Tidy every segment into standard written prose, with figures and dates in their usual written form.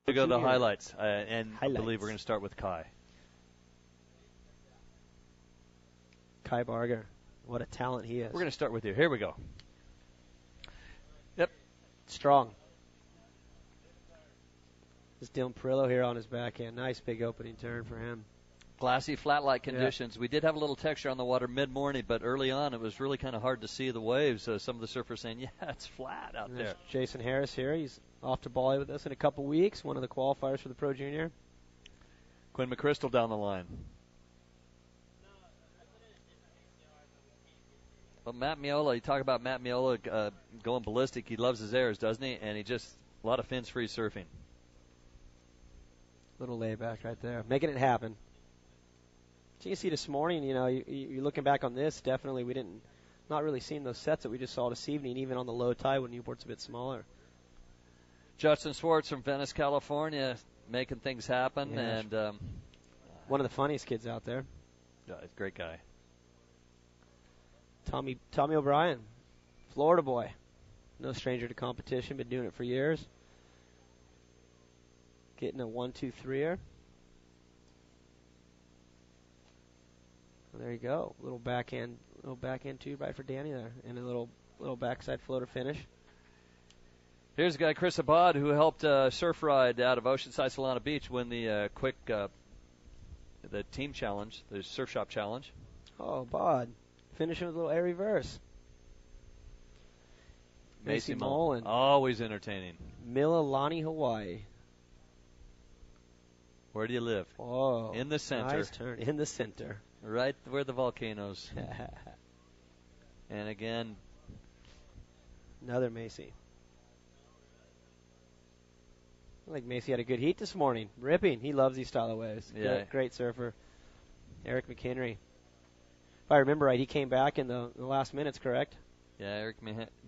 We go to the highlights, and I believe we're going to start with Kai. Kai Barger, what a talent he is. We're going to start with you. Here we go. Yep. Strong. There's Dylan Perillo here on his backhand. Nice big opening turn for him. Glassy, flat-like conditions. Yeah. We did have a little texture on the water mid-morning, but early on it was really kind of hard to see the waves. Some of the surfers saying, yeah, it's flat out there. Jason Harris here. He's off to Bali with us in a couple weeks, one of the qualifiers for the Pro Junior. Quinn McChrystal down the line. Well, Matt Miola, you talk about Matt Miola going ballistic. He loves his airs, doesn't he? And he just, a lot of fins-free surfing. Little layback right there, making it happen. So you can see this morning, you're looking back on this, definitely we not really seen those sets that we just saw this evening, even on the low tide when Newport's a bit smaller. Justin Swartz from Venice, California, making things happen. Yeah, and one of the funniest kids out there. Yeah, great guy. Tommy O'Brien, Florida boy. No stranger to competition, been doing it for years. Getting a 1-2-3er. Well, there you go. Little backhand tube right for Danny there, and a little backside floater finish. Here's a guy, Chris Abad, who helped Surf Ride out of Oceanside Solana Beach win the the team challenge, the Surf Shop challenge. Oh, Abad. Finishing with a little air reverse. Macy Mullen. Always entertaining. Mililani, Hawaii. Where do you live? Oh, in the center. Nice turn. In the center. Right where the volcanoes. And again. Another Macy. I think Macy had a good heat this morning. Ripping. He loves these style of waves. Yeah. Great surfer. Eric McHenry. If I remember right, he came back in the last minutes, correct? Yeah, Eric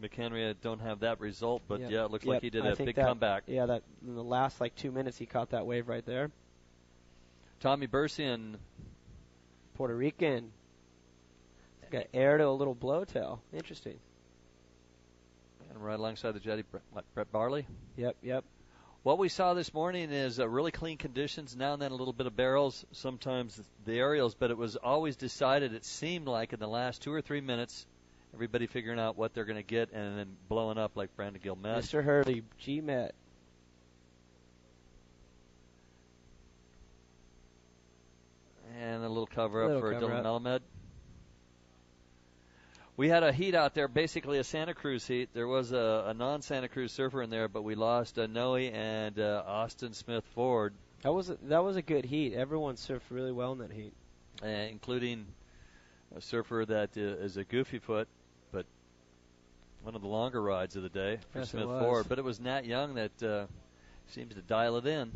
McHenry don't have that result, but yeah, it looks like he did a big comeback. Yeah, that in the last 2 minutes he caught that wave right there. Tommy Bersian, Puerto Rican. Got air to a little blowtail. Interesting. And right alongside the jetty, Brett Barley. Yep. What we saw this morning is really clean conditions, now and then a little bit of barrels, sometimes the aerials, but it was always decided, it seemed like in the last 2 or 3 minutes, everybody figuring out what they're going to get and then blowing up like Brandon Gilmet. Mr. Hurley, G-Met. And a little cover-up for Dylan Melamed. We had a heat out there, basically a Santa Cruz heat. There was a non-Santa Cruz surfer in there, but we lost Noe and Austin Smith Ford. That was a good heat. Everyone surfed really well in that heat. Including a surfer that is a goofy foot, but one of the longer rides of the day for Smith Ford. But it was Nat Young that seems to dial it in.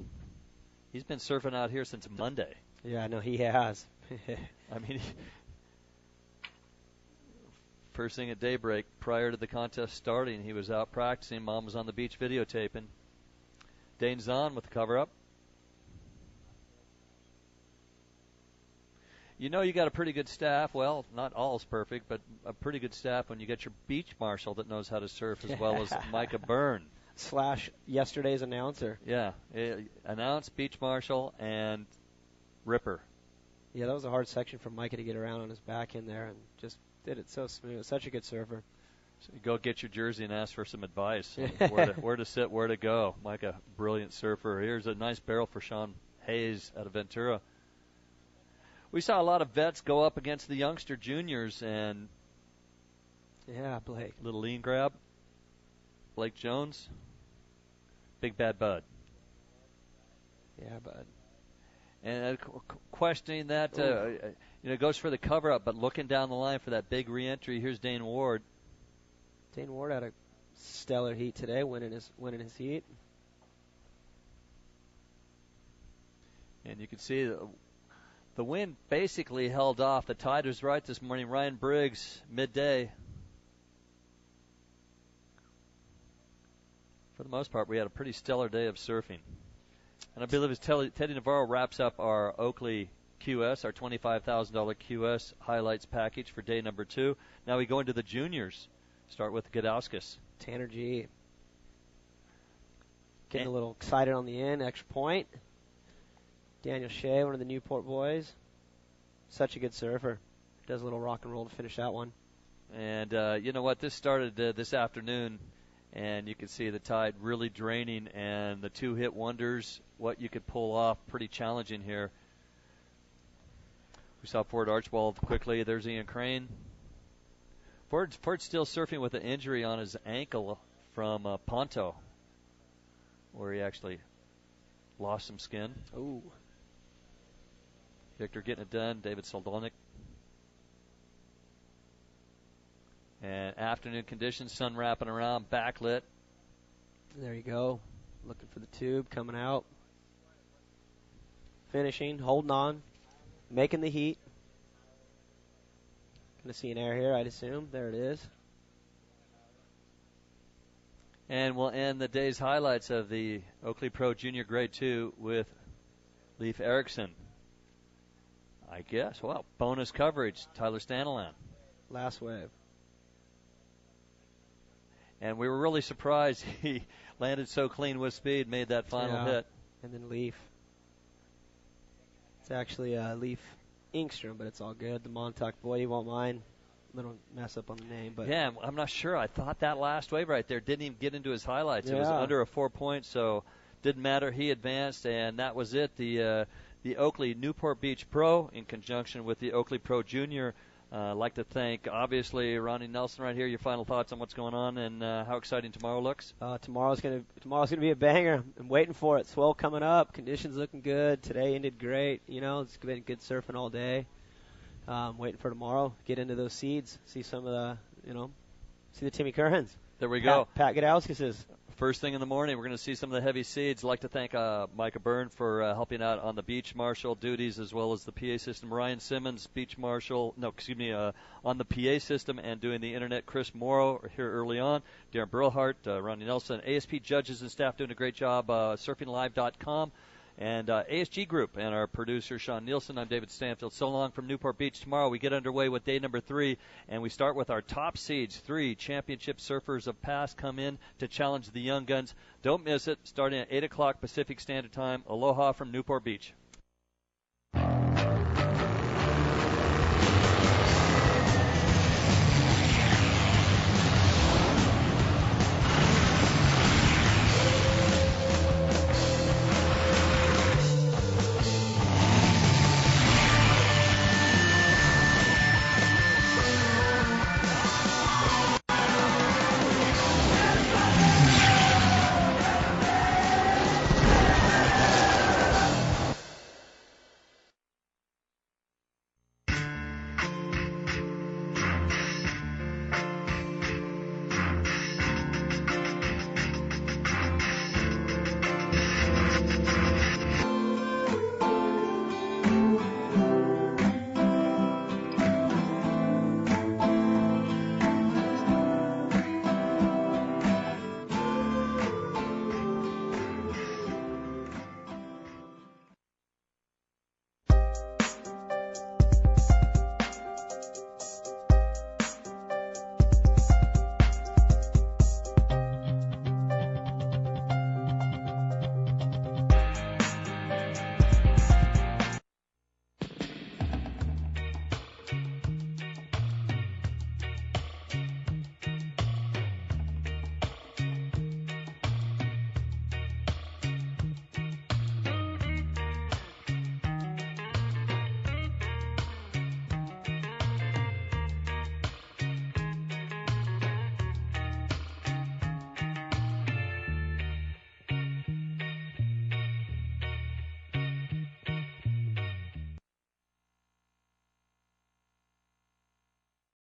He's been surfing out here since Monday. Yeah, no, he has. I mean, first thing at daybreak, prior to the contest starting, he was out practicing. Mom was on the beach videotaping. Dane Zahn with the cover-up. You know you got a pretty good staff. Well, not all's perfect, but a pretty good staff when you get your beach marshal that knows how to surf as well as Micah Byrne. / yesterday's announcer. Yeah, announce, beach marshal, and Ripper. Yeah, that was a hard section for Micah to get around on his back in there, and just did it so smooth. Such a good surfer. So you go get your jersey and ask for some advice. Where to sit, where to go. Micah, brilliant surfer. Here's a nice barrel for Sean Hayes out of Ventura. We saw a lot of vets go up against the youngster juniors, and yeah, Blake. Little lean grab. Blake Jones. Big Bad Bud. Yeah, Bud. And questioning that, goes for the cover-up, but looking down the line for that big re-entry. Here's Dane Ward. Dane Ward had a stellar heat today, winning his heat. And you can see the wind basically held off. The tide was right this morning. Ryan Briggs, midday. For the most part, we had a pretty stellar day of surfing. And I believe Teddy Navarro wraps up our Oakley QS, our $25,000 QS highlights package for day number 2. Now we go into the juniors. Start with Gadauskas. Tanner G. Getting a little excited on the end. Extra point. Daniel Shea, one of the Newport boys. Such a good surfer. Does a little rock and roll to finish that one. And you know what? This started this afternoon, and you can see the tide really draining, and the two hit wonders, what you could pull off, pretty challenging here. We saw Ford Archibald quickly. There's Ian Crane. Ford's still surfing with an injury on his ankle from Ponto, where he actually lost some skin. Ooh. Victor getting it done. David Soldonik. And afternoon conditions, sun wrapping around, backlit. There you go. Looking for the tube, coming out. Finishing, holding on, making the heat. Going to see an air here, I'd assume. There it is. And we'll end the day's highlights of the Oakley Pro Junior Grade 2 with Leif Erikson. I guess. Well, bonus coverage, Tyler Staniland. Last wave. And we were really surprised he landed so clean with speed, made that final hit. And then Leif. It's actually Leif Engstrom, but it's all good. The Montauk boy, you won't mind. Little mess up on the name, but yeah, I'm not sure. I thought that last wave right there didn't even get into his highlights. Yeah. It was under a 4 point, so didn't matter. He advanced, and that was it. The Oakley Newport Beach Pro, in conjunction with the Oakley Pro Junior. I'd like to thank, obviously, Ronnie Nelson right here. Your final thoughts on what's going on and how exciting tomorrow looks? Tomorrow's gonna be a banger. I'm waiting for it. Swell coming up. Conditions looking good. Today ended great. You know, it's been good surfing all day. Waiting for tomorrow. Get into those seeds. See some of the, see the Timmy Currens. There we go. Pat Gadowskis is. First thing in the morning, we're going to see some of the heavy seeds. I'd like to thank Micah Byrne for helping out on the beach marshal duties as well as the PA system. Ryan Simmons, beach marshal, on the PA system and doing the internet. Chris Morrow here early on. Darren Burlhart, Ronnie Nelson, ASP judges and staff doing a great job. Surfinglive.com. And ASG Group and our producer, Sean Nielsen. I'm David Stanfield. So long from Newport Beach. Tomorrow we get underway with day number 3, and we start with our top seeds. 3 championship surfers of past come in to challenge the young guns. Don't miss it. Starting at 8 o'clock Pacific Standard Time. Aloha from Newport Beach.